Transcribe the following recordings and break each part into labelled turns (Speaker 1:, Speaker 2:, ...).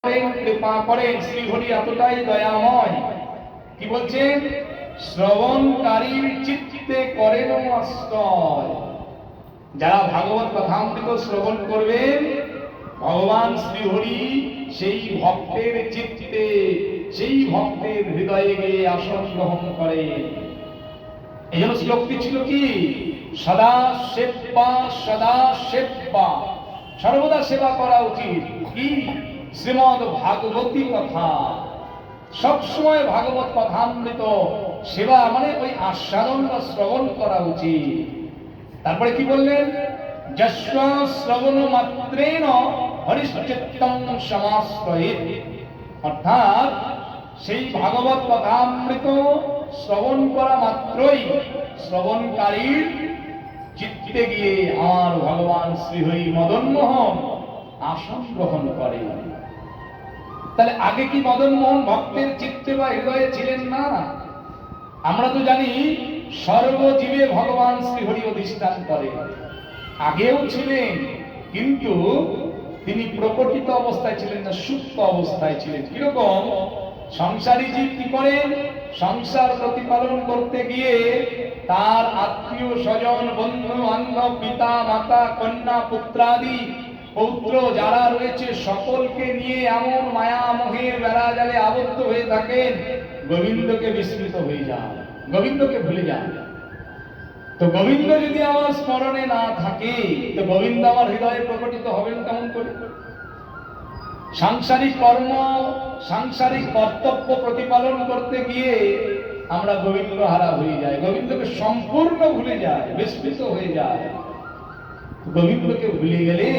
Speaker 1: কৃপা করেন। শ্রীহরি এতটাই দয়াময়, কি বলছেন? শ্রবণকারীর চিত্তে করেন আশ্রয়। যারা ভাগবত কথামৃত শ্রবণ করবেন, ভগবান শ্রীহরি সেই ভক্তের চিত্তে, সেই ভক্তের হৃদয়ে গিয়ে আসন গ্রহণ করেন। এই জন্য শ্লোকটি ছিল কি? সদা সেবা, সদা সেবা, সর্বদা সেবা করা উচিত। কি? শ্রীমদ ভাগবতী কথা, সবসময় ভাগবত কথামৃত সেবা মানে ওই আস্বাদন বা শ্রবণ করা উচিত। তারপরে কি বললেন? যস্য শ্রবণ মাত্রেণ হরিশ্চিত্তং সমাশ্রয়েৎ। অর্থাৎ সেই ভাগবত কথামৃত শ্রবণ করা মাত্রই শ্রবণকারীর চিত্তে গিয়ে আমার ভগবান শ্রীহরি মদনমোহন আসন গ্রহণ করে। তাহলে আগে কি মদনমোহন ভক্তের চিত্তে বা হৃদয়ে ছিলেন না? আমরা তো জানি সর্বজীবে ভগবান শ্রীহরি অধিষ্ঠান করে। আগেও ছিলেন, কিন্তু তিনি প্রকটিত অবস্থায় ছিলেন না, সুপ্ত অবস্থায় ছিলেন। কিরকম? সংসারী জীব কি করেন? সংসার প্রতিপালন করতে গিয়ে তার আত্মীয় স্বজন, বন্ধু বান্ধব, পিতা মাতা, কন্যা পুত্রাদি, পৌত্র যারা রয়েছে সকলকে নিয়ে এমন মায়া মোহের বেড়া জালে আবদ্ধ হয়ে থাকেন, গোবিন্দকে বিস্মৃত হয়ে যান, গোবিন্দকে ভুলে যান। তো গোবিন্দ যদি আমার স্মরণে না থাকে, তো গোবিন্দ আমার হৃদয়ে প্রকটিত হবেন কেমন করে? সাংসারিক কর্ম, সাংসারিক কর্তব্য প্রতিপালন করতে গিয়ে আমরা গোবিন্দ হারা হয়ে যাই, গোবিন্দকে সম্পূর্ণ ভুলে যাই, বিস্মৃত হয়ে যায়। গোবিন্দকে ভুলে গেলে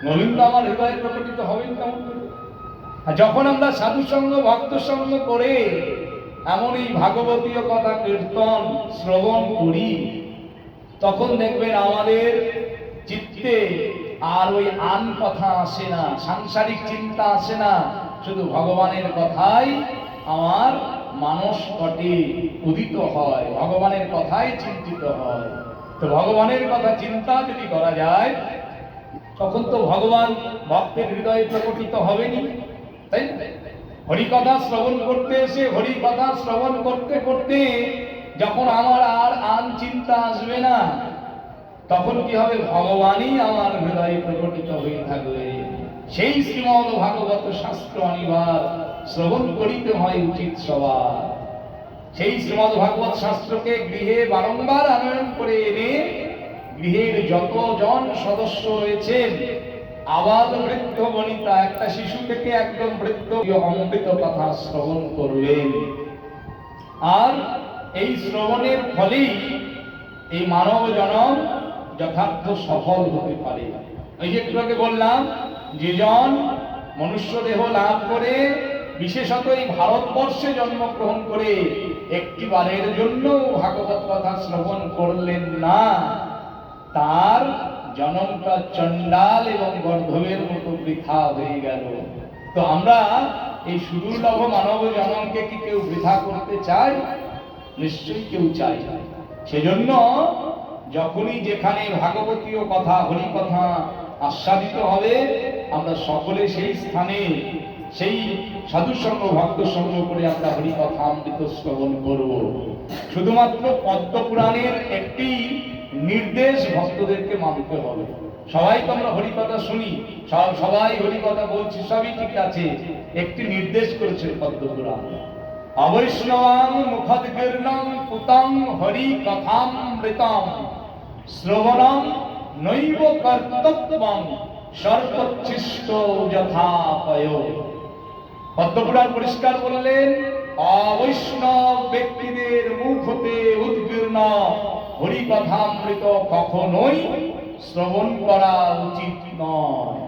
Speaker 1: গোবিন্দ আমার হৃদয়ে প্রকটিত হবেন কেমন করে? আর যখন আমরা সাধু সঙ্গ, ভক্ত সঙ্গ করে এমন এই ভাগবতীয় কথা কীর্তন শ্রবণ করি, তখন দেখবেন আমাদের চিত্তে আর ওই আন কথা আসে না, সাংসারিক চিন্তা আসে না, শুধু ভগবানের কথাই আমার মানস পটে উদিত হয়, ভগবানের কথাই চিন্তিত হয়। তো ভগবানের কথা চিন্তা যদি করা যায়, তখন তো ভগবান ভক্তের হৃদয়ে প্রকটিত হবেনি, তাই না? হরিকথা শ্রবণ করতে এসে, হরিকথা শ্রবণ করতে করতে যখন আমার আর আন চিন্তা আসবে না, তখন কি হবে? ভগবানই আমার হৃদয়ে প্রকটিত হয়ে থাকবে। সেই শ্রীমদ ভাগবত শাস্ত্র আনিবার শ্রবণ করিতে হয় উচিত সবার। সেই শ্রীমদ ভাগবত শাস্ত্রকে গৃহে বারংবার আনয়ন করে এনে গৃহের যতজন সদস্য রয়েছেন, আবাল বৃদ্ধ বনিতা, একটা শিশু থেকে একদম বৃদ্ধ, অমৃত কথা শ্রবণ করবেন। আর এই শ্রবণের ফলেই এই মানব জনম যথার্থ সফল হতে পারে। এই যে একটু আগে বললাম, যে জন মনুষ্য দেহ লাভ করে, বিশেষত এই ভারতবর্ষে জন্মগ্রহণ করে একটি বারের জন্য ভাগবত কথা শ্রবণ করলেন না, তার জনমটা চণ্ডাল এবং গর্ধবের মতো বৃথা হয়ে গেল। তো আমরা এই সুদুর্লভ মানব জনমকে কি কেউ বৃথা করতে চাই? নিশ্চয়ই কেউ চাই। সেজন্য যখনই যেখানে ভাগবতীয় কথা, হরি কথা আস্বাদিত হবে, আমরা সকলে সেই স্থানে সেই সাধু সঙ্গ, ভক্ত সঙ্গ করে আমরা হরি কথা অমৃত শ্রবণ করব। শুধুমাত্র পদ্ম পুরাণের একটি নির্দেশ ভক্তদেরকে মানতে হবে। সবাই তো আমরা হরি কথা শুনি, সবাই হরি কথা বলছি, সবই ঠিক আছে। একটি নির্দেশ করেছে পদ্ম পুরাণ, অবৈষ্ণবাং মুখদ্গীর্ণং পুতং হরি কথামৃতম শ্রবণং নৈব কর্তব্যং সর্বোচ্ছিষ্ট যথাপয়। পদ্মপুরাণ পরিষ্কার বললেন, অবৈষ্ণব ব্যক্তিদের মুখ হতে উদ্গীর্ণ হরি কথামৃত কখনোই শ্রবণ করা উচিত নয়,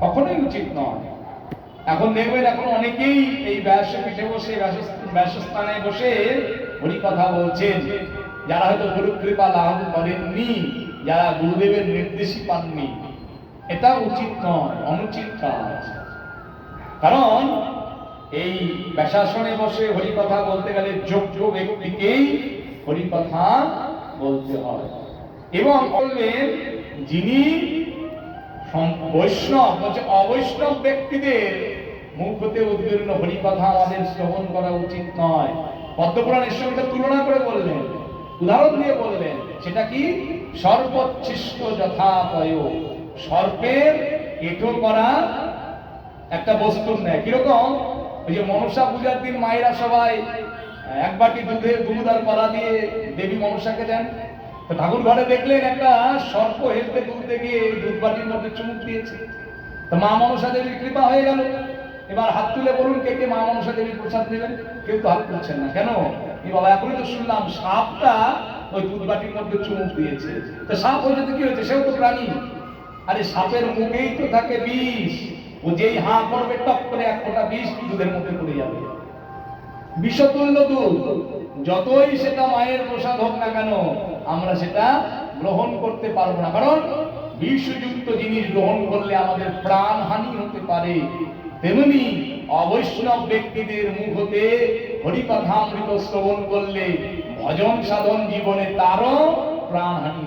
Speaker 1: কখনোই উচিত নয়। এখন দেখবেন, এখন অনেকেই এই ব্যাসপীঠে বসে, ব্যাসস্থানে বসে হরি কথা বলছেন, যারা হয়তো গুরু কৃপা লাভ করেননি, যারা গুরুদেবের নির্দেশই পাননি। এটা উচিত নয়, অনুচিত কাজ। কারণ এই ব্যাসাসনে বসে হরি কথা বলতে গেলে যোগ্য ব্যক্তিকেই হরি কথা বলতে হয়। এবং বললেন, যিনি বৈষ্ণব বলছে অবৈষ্ণব ব্যক্তিদের মুখ হতে উদ্গীর্ণ হরিকথা আমাদের শ্রবণ করা উচিত নয়। পদ্মপুরাণের সঙ্গে তুলনা করে বললেন, উদাহরণ দিয়ে বললেন, সেটা কি? সর্বোচ্ছিষ্ট যথাপয়, সর্পের এঁটো করা একটা বস্তুর নেয়। কিরকম? ওই যে মনসা পূজার দিন মায়েরা সবাই এক বাটি দুধ আর কলা দিয়ে দেবী মনসাকে দেন। তো ঠাকুর ঘরে দেখলেন একটা সর্প হেলতে তুলতে গিয়ে দুধ বাটির মধ্যে চুমুক দিয়েছে। তো মা মনসা দেবীর কৃপা হয়ে গেল। এবার হাত তুলে বলুন কে কে মা মনসা দেবীর প্রসাদ নেবেন? কেউ তো হাত তুলছেন না। কেন? এই বাবা এখনই তো শুনলাম সাপটা ওই দুধ বাটির মধ্যে চুমুক দিয়েছে। তো সাপ হয়ে যেতে কি হয়েছে? সেও তো প্রাণী। আরে সাপের মুখেই তো থাকে বিষ। ও যেই হাঁ করবে টপ করে এক ফোঁটা বিষ দুধের মধ্যে পড়ে যাবে। বিষতুল্য দুধ, যতই সেটা মায়ের প্রসাদ হোক না কেন, আমরা সেটা গ্রহণ করতে পারবো না। কারণ বিষযুক্ত জিনিস গ্রহণ করলে আমাদের প্রাণহানি হতে পারে। তেমনি অবৈষ্ণব ব্যক্তিদের মুখ হতে হরিকথামৃত শ্রবণ করলে ভজন সাধন জীবনে তারও প্রাণহানি